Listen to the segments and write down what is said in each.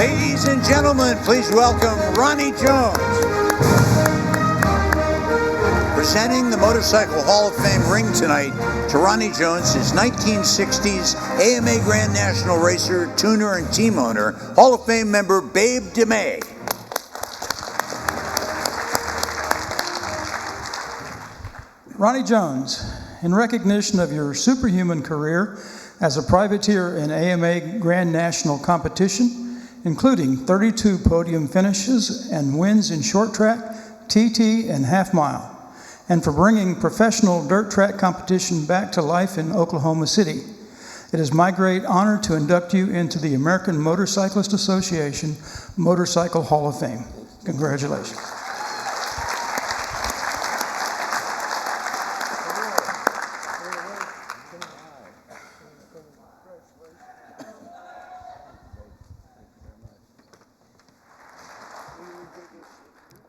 Ladies and gentlemen, please welcome Ronnie Jones. Presenting the Motorcycle Hall of Fame ring tonight to Ronnie Jones is 1960s AMA Grand National racer, tuner, and team owner, Hall of Fame member Babe DeMay. Ronnie Jones, in recognition of your superhuman career as a privateer in AMA Grand National competition, including 32 podium finishes and wins in short track, TT, and half mile, and for bringing professional dirt track competition back to life in Oklahoma City. It is my great honor to induct you into the American Motorcyclist Association Motorcycle Hall of Fame. Congratulations.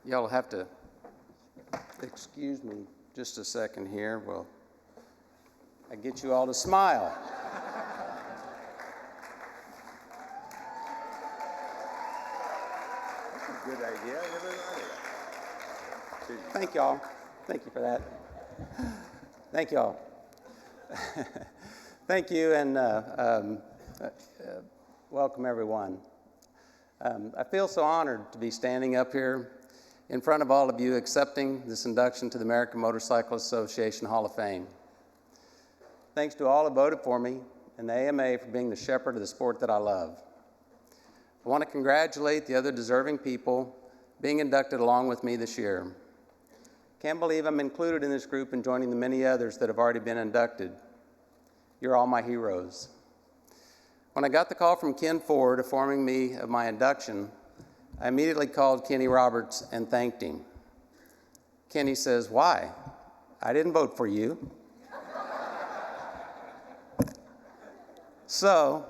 Y'all have to excuse me just a second here. Well, I get you all to smile. Good idea. I never thought of that. Thank y'all. Thank you for that. Thank y'all. Thank you, and welcome everyone. I feel so honored to be standing up here in front of all of you accepting this induction to the American Motorcycle Association Hall of Fame. Thanks to all who voted for me and the AMA for being the shepherd of the sport that I love. I want to congratulate the other deserving people being inducted along with me this year. Can't believe I'm included in this group and joining the many others that have already been inducted. You're all my heroes. When I got the call from Ken Ford informing me of my induction, I immediately called Kenny Roberts and thanked him. Kenny says, "Why? I didn't vote for you." So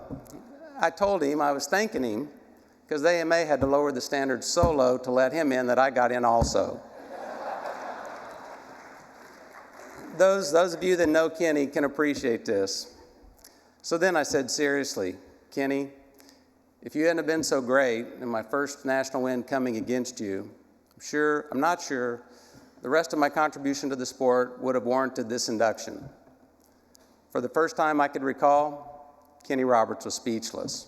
I told him I was thanking him because the AMA had to lower the standards so low to let him in that I got in also. Those of you that know Kenny can appreciate this. So then I said, seriously, Kenny, if you hadn't been so great in my first national win coming against you, I'm not sure the rest of my contribution to the sport would have warranted this induction. For the first time I could recall, Kenny Roberts was speechless,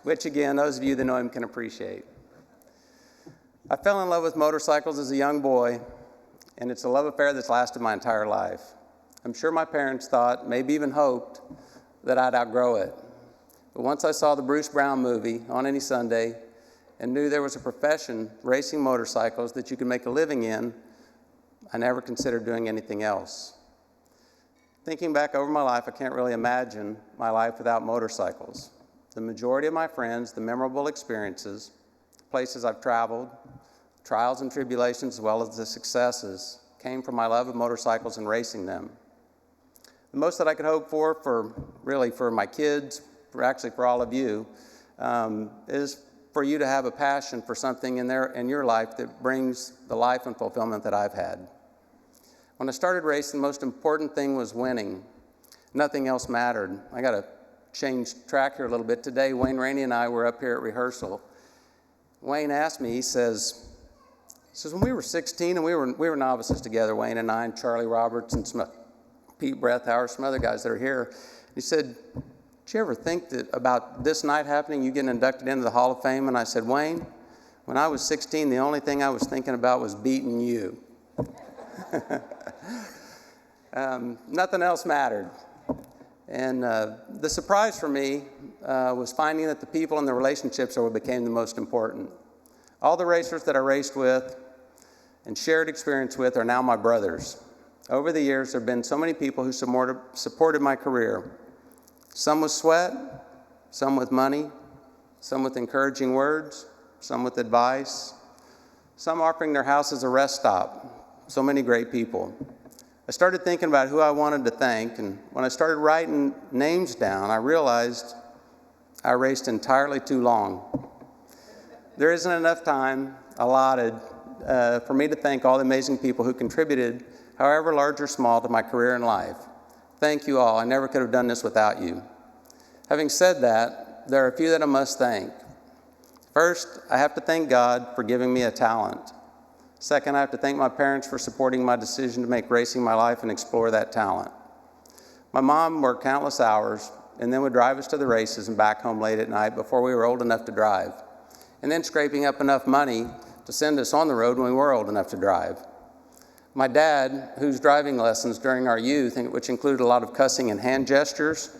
which again, those of you that know him can appreciate. I fell in love with motorcycles as a young boy, and it's a love affair that's lasted my entire life. I'm sure my parents thought, maybe even hoped, that I'd outgrow it. But once I saw the Bruce Brown movie on any Sunday and knew there was a profession, racing motorcycles, that you could make a living in, I never considered doing anything else. Thinking back over my life, I can't really imagine my life without motorcycles. The majority of my friends, the memorable experiences, places I've traveled, trials and tribulations, as well as the successes, came from my love of motorcycles and racing them. The most that I could hope for my kids, for all of you, is for you to have a passion for something in your life that brings the life and fulfillment that I've had. When I started racing, the most important thing was winning. Nothing else mattered. I got to change track here a little bit. Today, Wayne Rainey and I were up here at rehearsal. Wayne asked me, he says, when we were 16 and we were novices together, Wayne and I and Charlie Roberts and Pete Brethauer, some other guys that are here, he said, did you ever think that about this night happening, you getting inducted into the Hall of Fame? And I said, Wayne, when I was 16, the only thing I was thinking about was beating you. Nothing else mattered. And the surprise for me was finding that the people and the relationships are what became the most important. All the racers that I raced with and shared experience with are now my brothers. Over the years, there have been so many people who supported my career. Some with sweat, some with money, some with encouraging words, some with advice, some offering their house as a rest stop. So many great people. I started thinking about who I wanted to thank, and when I started writing names down, I realized I raced entirely too long. There isn't enough time allotted for me to thank all the amazing people who contributed, however large or small, to my career and life. Thank you all. I never could have done this without you. Having said that, there are a few that I must thank. First, I have to thank God for giving me a talent. Second, I have to thank my parents for supporting my decision to make racing my life and explore that talent. My mom worked countless hours and then would drive us to the races and back home late at night before we were old enough to drive, and then scraping up enough money to send us on the road when we were old enough to drive. My dad, whose driving lessons during our youth, which included a lot of cussing and hand gestures,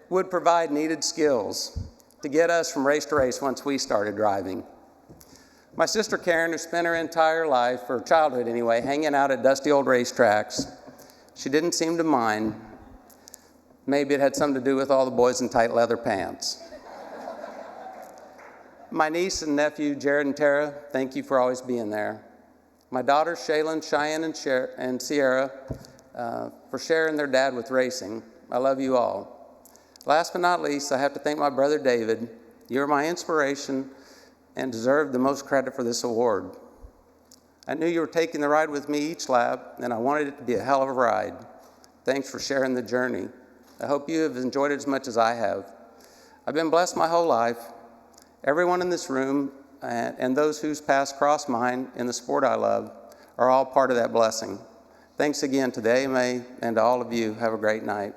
would provide needed skills to get us from race to race once we started driving. My sister Karen, who spent her entire life, or childhood anyway, hanging out at dusty old racetracks, she didn't seem to mind. Maybe it had something to do with all the boys in tight leather pants. My niece and nephew, Jared and Tara, thank you for always being there. My daughters, Shaylin, Cheyenne, and Sierra, for sharing their dad with racing. I love you all. Last but not least, I have to thank my brother David. You're my inspiration and deserve the most credit for this award. I knew you were taking the ride with me each lap, and I wanted it to be a hell of a ride. Thanks for sharing the journey. I hope you have enjoyed it as much as I have. I've been blessed my whole life. Everyone in this room and those whose paths cross mine in the sport I love are all part of that blessing. Thanks again to the AMA and to all of you. Have a great night.